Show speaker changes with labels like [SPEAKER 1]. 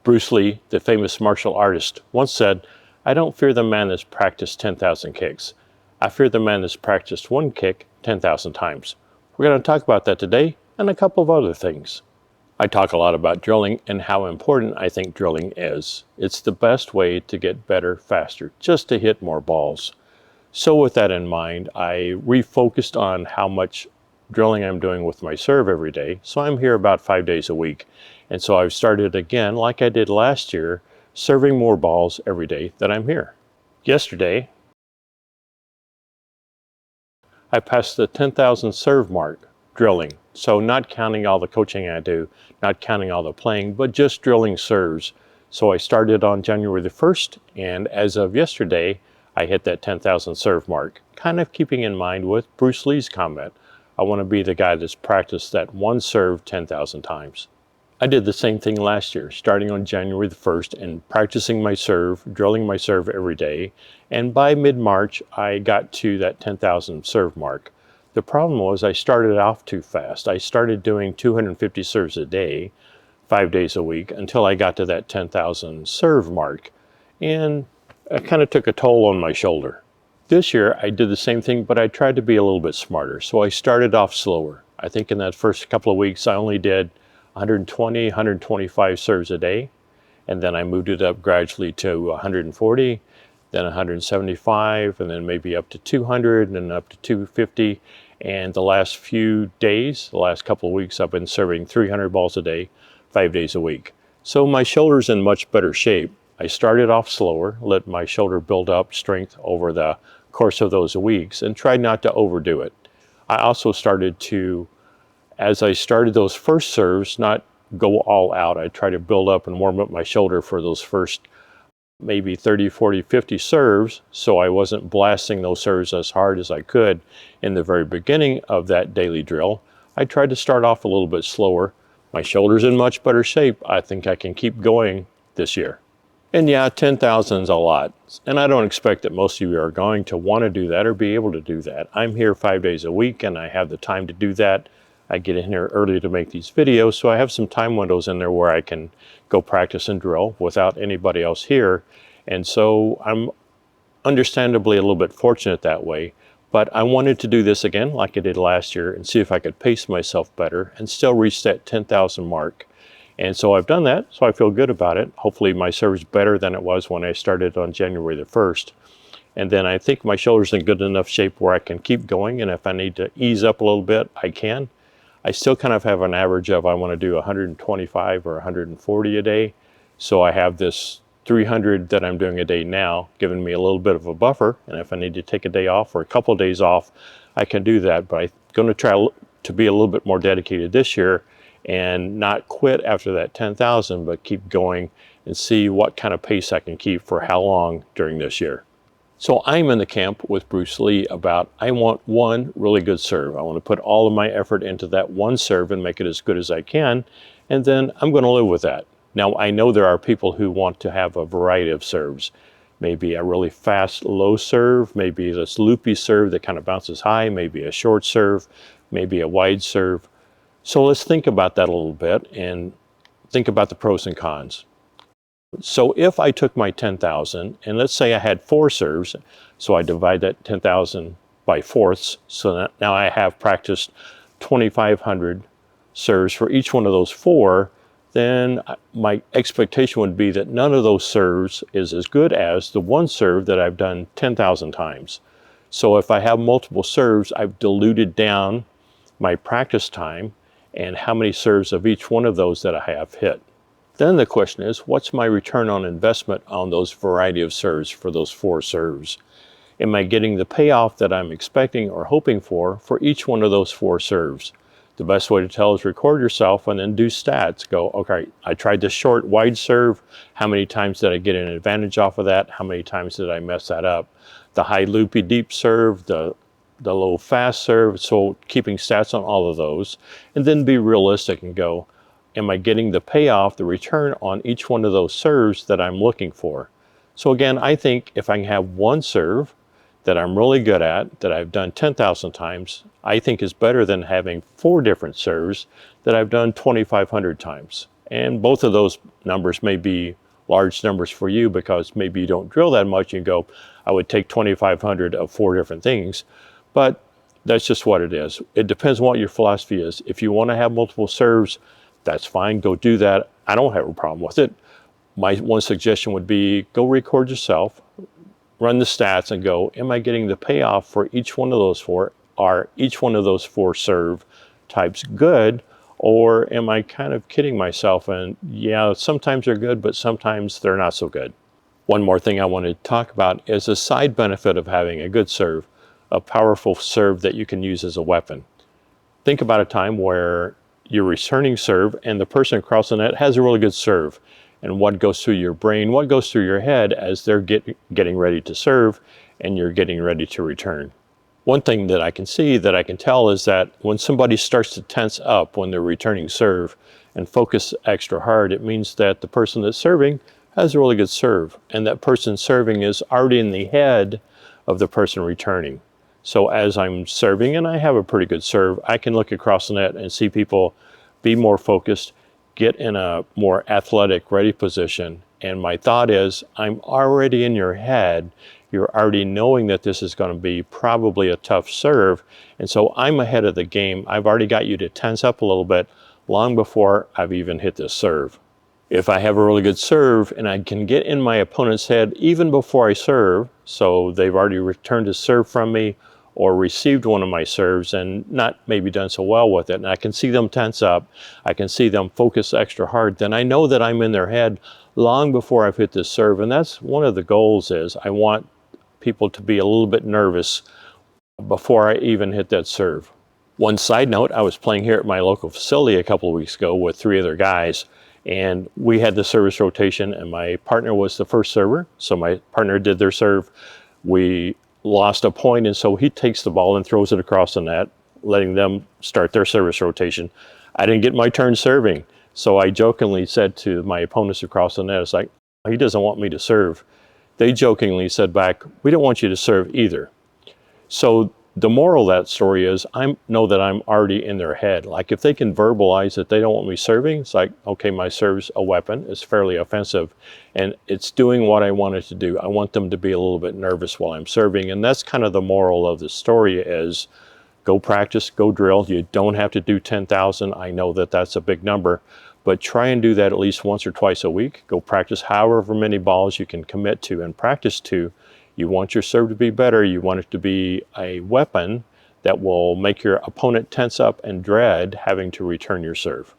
[SPEAKER 1] Bruce Lee, the famous martial artist, once said, "I don't fear the man that's practiced 10,000 kicks. I fear the man that's practiced one kick 10,000 times." We're going to talk about that today and a couple of other things. I talk a lot about drilling and how important I think drilling is. It's the best way to get better faster, just to hit more balls. So with that in mind, I refocused on how much drilling I'm doing with my serve every day. So I'm here about 5 days a week. And so I've started again, like I did last year, serving more balls every day that I'm here. Yesterday, I passed the 10,000 serve mark drilling. So not counting all the coaching I do, not counting all the playing, but just drilling serves. So I started on January the 1st, and as of yesterday, I hit that 10,000 serve mark, kind of keeping in mind with Bruce Lee's comment. I want to be the guy that's practiced that one serve 10,000 times. I did the same thing last year, starting on January the 1st and practicing my serve, drilling my serve every day. And by mid-March, I got to that 10,000 serve mark. The problem was I started off too fast. I started doing 250 serves a day, 5 days a week, until I got to that 10,000 serve mark. And it kind of took a toll on my shoulder. This year, I did the same thing, but I tried to be a little bit smarter. So I started off slower. I think in that first couple of weeks, I only did 120, 125 serves a day. And then I moved it up gradually to 140, then 175, and then maybe up to 200, and then up to 250. And the last few days, the last couple of weeks, I've been serving 300 balls a day, 5 days a week. So my shoulder's in much better shape. I started off slower, let my shoulder build up strength over the course of those weeks, and tried not to overdo it. I also started to, as I started those first serves, not go all out. I tried to build up and warm up my shoulder for those first maybe 30, 40, 50 serves, so I wasn't blasting those serves as hard as I could in the very beginning of that daily drill. I tried to start off a little bit slower. My shoulder's in much better shape. I think I can keep going this year. And yeah, 10,000 is a lot. And I don't expect that most of you are going to want to do that or be able to do that. I'm here 5 days a week and I have the time to do that. I get in here early to make these videos, so I have some time windows in there where I can go practice and drill without anybody else here. And so I'm understandably a little bit fortunate that way. But I wanted to do this again like I did last year and see if I could pace myself better and still reach that 10,000 mark. And so I've done that, so I feel good about it. Hopefully my serve's better than it was when I started on January the 1st. And then I think my shoulder's in good enough shape where I can keep going, and if I need to ease up a little bit, I can. I still kind of have an average of I want to do 125 or 140 a day. So I have this 300 that I'm doing a day now, giving me a little bit of a buffer. And if I need to take a day off or a couple of days off, I can do that. But I'm going to try to be a little bit more dedicated this year and not quit after that 10,000, but keep going and see what kind of pace I can keep for how long during this year. So I'm in the camp with Bruce Lee about I want one really good serve. I want to put all of my effort into that one serve and make it as good as I can, and then I'm going to live with that. Now I know there are people who want to have a variety of serves. Maybe a really fast low serve, maybe this loopy serve that kind of bounces high, maybe a short serve, maybe a wide serve. So let's think about that a little bit and think about the pros and cons. So if I took my 10,000 and let's say I had 4 serves, so I divide that 10,000 by fourths, so that now I have practiced 2,500 serves for each one of those 4, then my expectation would be that none of those serves is as good as the one serve that I've done 10,000 times. So if I have multiple serves, I've diluted down my practice time and how many serves of each one of those that I have hit. Then the question is, what's my return on investment on those variety of serves for those 4 serves? Am I getting the payoff that I'm expecting or hoping for each one of those 4 serves? The best way to tell is record yourself and then do stats. Go, okay, I tried this short wide serve. How many times did I get an advantage off of that? How many times did I mess that up? The high loopy deep serve, the low fast serve. So keeping stats on all of those, and then be realistic and go, am I getting the payoff, the return on each one of those serves that I'm looking for? So again, I think if I can have one serve that I'm really good at, that I've done 10,000 times, I think is better than having 4 different serves that I've done 2,500 times. And both of those numbers may be large numbers for you because maybe you don't drill that much. You go, I would take 2,500 of 4 different things, but that's just what it is. It depends on what your philosophy is. If you want to have multiple serves, that's fine. Go do that. I don't have a problem with it. My one suggestion would be go record yourself, run the stats and go, am I getting the payoff for each one of those 4? Are each one of those 4 serve types good? Or am I kind of kidding myself? And yeah, sometimes they're good, but sometimes they're not so good. One more thing I want to talk about is a side benefit of having a good serve, a powerful serve that you can use as a weapon. Think about a time where you're returning serve and the person across the net has a really good serve. And what goes through your brain, what goes through your head as they're getting ready to serve and you're getting ready to return. One thing that I can see, that I can tell, is that when somebody starts to tense up when they're returning serve and focus extra hard, it means that the person that's serving has a really good serve, and that person serving is already in the head of the person returning. So as I'm serving and I have a pretty good serve, I can look across the net and see people be more focused, get in a more athletic, ready position. And my thought is, I'm already in your head. You're already knowing that this is going to be probably a tough serve. And so I'm ahead of the game. I've already got you to tense up a little bit long before I've even hit this serve. If I have a really good serve and I can get in my opponent's head even before I serve, so they've already returned a serve from me or received one of my serves and not maybe done so well with it, and I can see them tense up, I can see them focus extra hard, then I know that I'm in their head long before I've hit this serve. And that's one of the goals, is I want people to be a little bit nervous before I even hit that serve. One side note, I was playing here at my local facility a couple of weeks ago with 3 other guys, and we had the service rotation and my partner was the first server. So my partner did their serve. We lost a point, and so he takes the ball and throws it across the net, letting them start their service rotation. I didn't get my turn serving. So I jokingly said to my opponents across the net, it's like, he doesn't want me to serve. They jokingly said back, we don't want you to serve either. So the moral of that story is, I know that I'm already in their head. Like if they can verbalize that they don't want me serving, it's like, okay, my serve's a weapon, it's fairly offensive, and it's doing what I want it to do. I want them to be a little bit nervous while I'm serving. And that's kind of the moral of the story, is go practice, go drill. You don't have to do 10,000. I know that that's a big number, but try and do that at least once or twice a week. Go practice however many balls you can commit to and practice to. You want your serve to be better. You want it to be a weapon that will make your opponent tense up and dread having to return your serve.